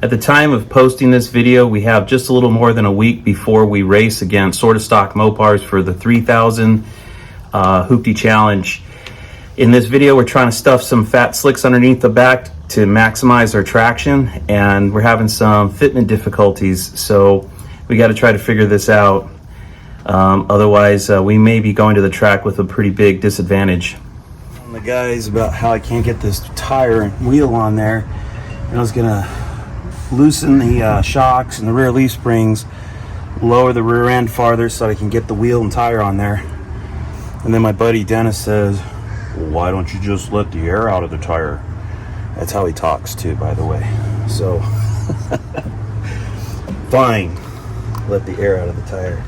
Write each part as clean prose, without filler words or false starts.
At the time of posting this video, we have just a little more than a week before we race against Sorta Stock Mopars for the 3000 Hoopty Challenge. In this video, we're trying to stuff some fat slicks underneath the back to maximize our traction, and we're having some fitment difficulties, so we got to try to figure this out. Otherwise, we may be going to the track with a pretty big disadvantage. The guys about how I can't get this tire and wheel on there, and I was gonna loosen the shocks and the rear leaf springs, lower the rear end farther so that I can get the wheel and tire on there. And then my buddy Dennis says, well, why don't you just let the air out of the tire? That's how he talks too, by the way. So fine, let the air out of the tire.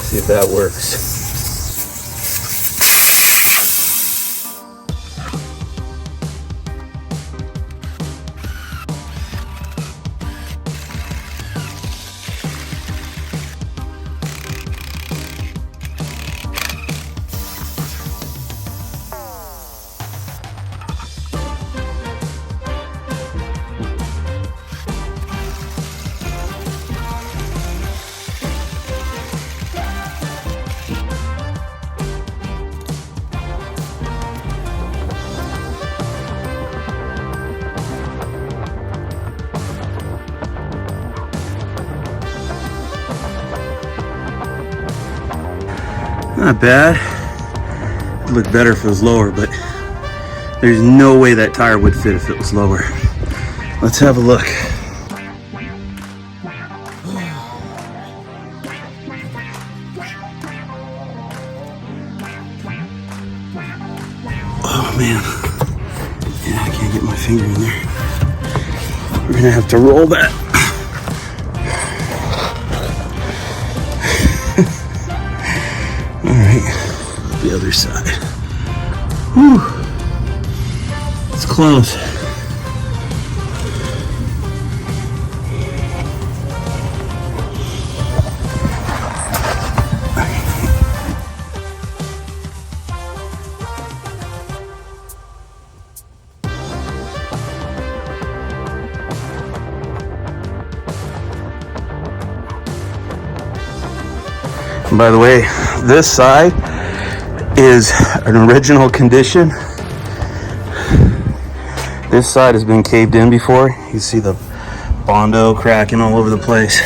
See if that works. Not bad. It'd look better if it was lower, but there's no way that tire would fit if it was lower. Let's have a look. Oh man. Yeah, I can't get my finger in there. We're gonna have to roll that. The other side. Whew. It's close. And by the way, this side is an original condition. This side has been caved in before. You see the Bondo cracking all over the place.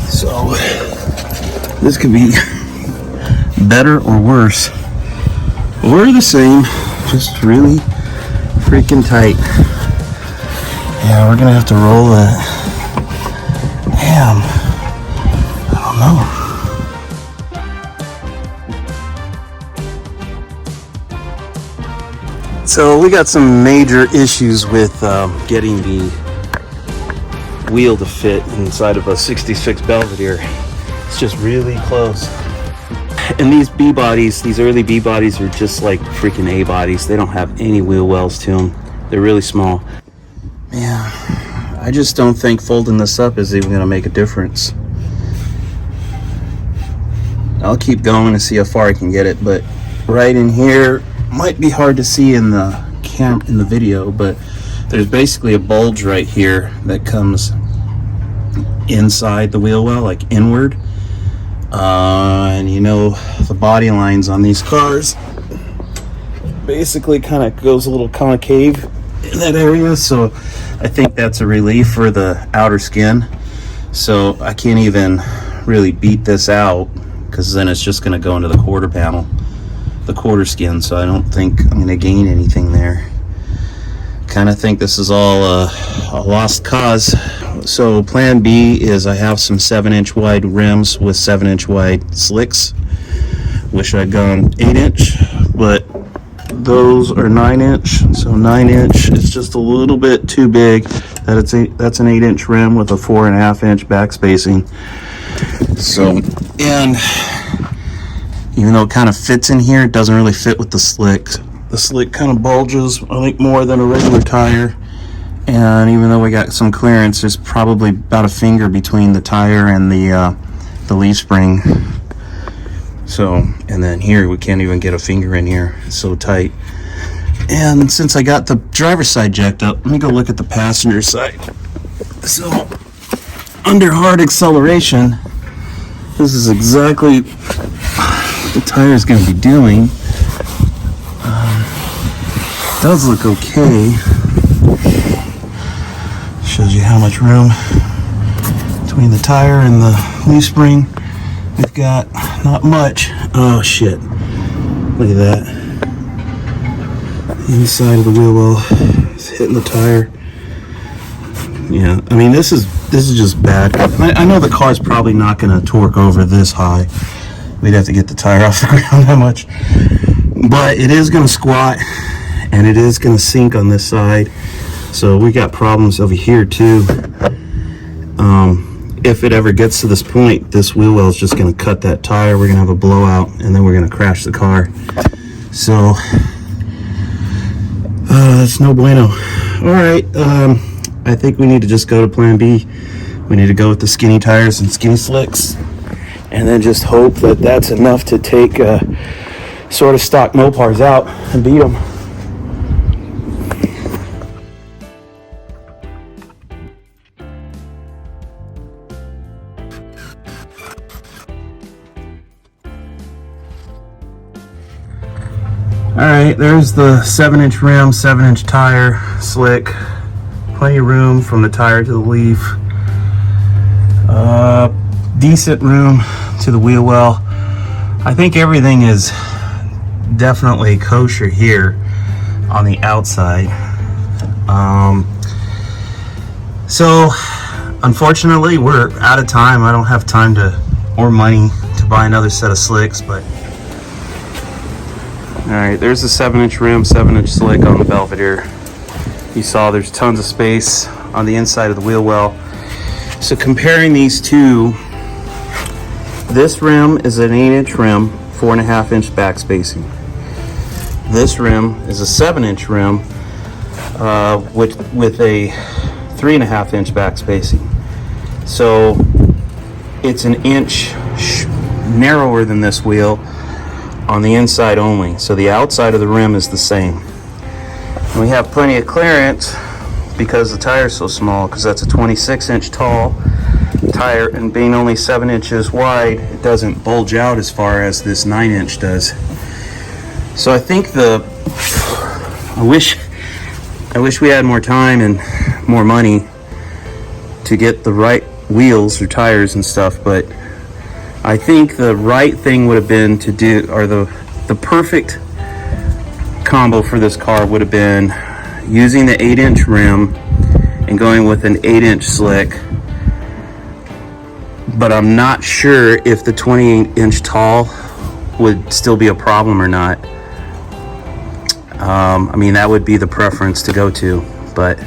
So this could be better or worse. Or the same, just really freaking tight. Yeah, we're gonna have to roll that. Damn, I don't know. So we got some major issues with getting the wheel to fit inside of a 66 Belvedere. It's just really close. And these B bodies, these early B bodies are just like freaking A bodies. They don't have any wheel wells to them. They're really small. Man, I just don't think folding this up is even gonna make a difference. I'll keep going to see how far I can get it, but right in here, might be hard to see in the video, but there's basically a bulge right here that comes inside the wheel well, like inward. And you know, the body lines on these cars basically kind of goes a little concave in that area, so I think that's a relief for the outer skin. So I can't even really beat this out, because then it's just going to go into the quarter panel, the quarter skin, so I don't think I'm going to gain anything there. Kind of think this is all a lost cause. So plan B is I have some 7-inch wide rims with 7-inch wide slicks. Wish I'd gone 8-inch, but those are 9-inch, so 9-inch is just a little bit too big. That's an 8-inch rim with a 4.5-inch back spacing. So, and even though it kind of fits in here, it doesn't really fit with the slick. The slick kind of bulges, I think, more than a regular tire. And even though we got some clearance, there's probably about a finger between the tire and the leaf spring. So, and then here, we can't even get a finger in here. It's so tight. And since I got the driver's side jacked up, let me go look at the passenger side. So under hard acceleration, this is exactly what the tire is going to be doing. Does look okay. Shows you how much room between the tire and the leaf spring. We've got not much. Oh shit. Look at that. The inside of the wheel well is hitting the tire. Yeah, I mean this is just bad. I know the car's probably not going to torque over this high. We'd have to get the tire off the ground that much. But it is going to squat and it is going to sink on this side. So we got problems over here too. If it ever gets to this point, this wheel well is just going to cut that tire. We're going to have a blowout and then we're going to crash the car. So that's no bueno. All right, I think we need to just go to plan B. We need to go with the skinny tires and skinny slicks, and then just hope that that's enough to take sort of stock Mopars out and beat them. Alright, there's the 7-inch rim, 7-inch tire, slick. Plenty of room from the tire to the leaf. Decent room to the wheel well. I think everything is definitely kosher here on the outside. So, unfortunately, we're out of time. I don't have time or money to buy another set of slicks, but alright, there's the 7-inch rim, 7-inch slick on the Belvedere. You saw there's tons of space on the inside of the wheel well. So comparing these two, this rim is an 8-inch rim, 4.5-inch back spacing. This rim is a 7-inch rim with a 3.5-inch back spacing. So it's an inch narrower than this wheel on the inside only. So the outside of the rim is the same. And we have plenty of clearance because the tire is so small, because that's a 26-inch tall tire, and being only 7 inches wide, it doesn't bulge out as far as this 9-inch does. So I think I wish we had more time and more money to get the right wheels or tires and stuff, but I think the right thing would have been to do, or the perfect combo for this car would have been using the 8-inch rim and going with an 8-inch slick. But I'm not sure if the 28-inch tall would still be a problem or not. I mean, that would be the preference to go to, but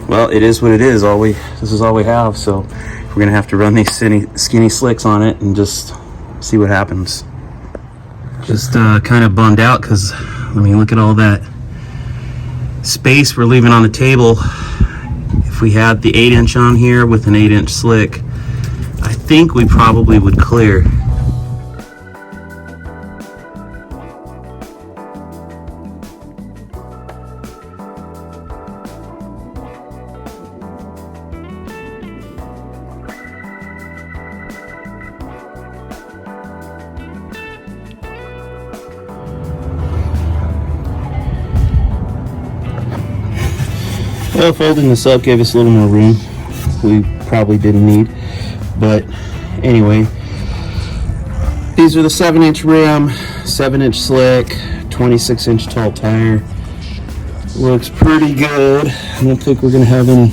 well, it is what it is. This is all we have, so we're gonna have to run these skinny slicks on it and just see what happens. Just kind of bummed out because, I mean, look at all that space we're leaving on the table. If we had the 8-inch on here with an 8-inch slick, I think we probably would clear. Well, folding this up gave us a little more room we probably didn't need, but anyway, these are the 7-inch rim, 7-inch slick, 26-inch tall tire. Looks pretty good. I don't think we're gonna have any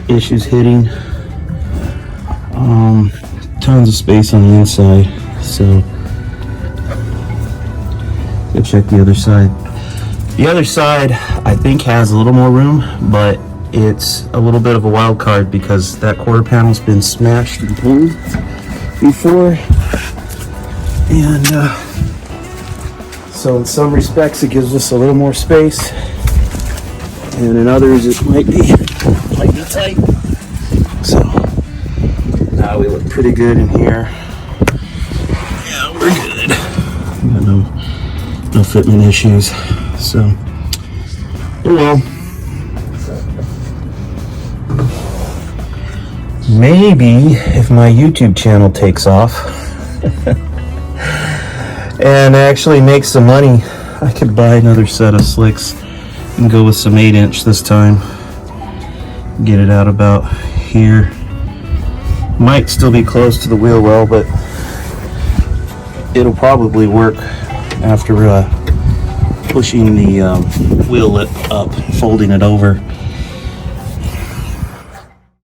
issues hitting. Tons of space on the inside, so go check the other side. The other side, I think, has a little more room, but it's a little bit of a wild card because that quarter panel's been smashed and pulled before. And so in some respects, it gives us a little more space. And in others, it might be tight. So now we look pretty good in here. Yeah, we're good. Got no fitment issues. So, oh well. maybe if my YouTube channel takes off and actually make some money, I could buy another set of slicks and go with some 8-inch this time. Get it out about here. Might still be close to the wheel well, but it'll probably work after pushing the wheel lip up, folding it over.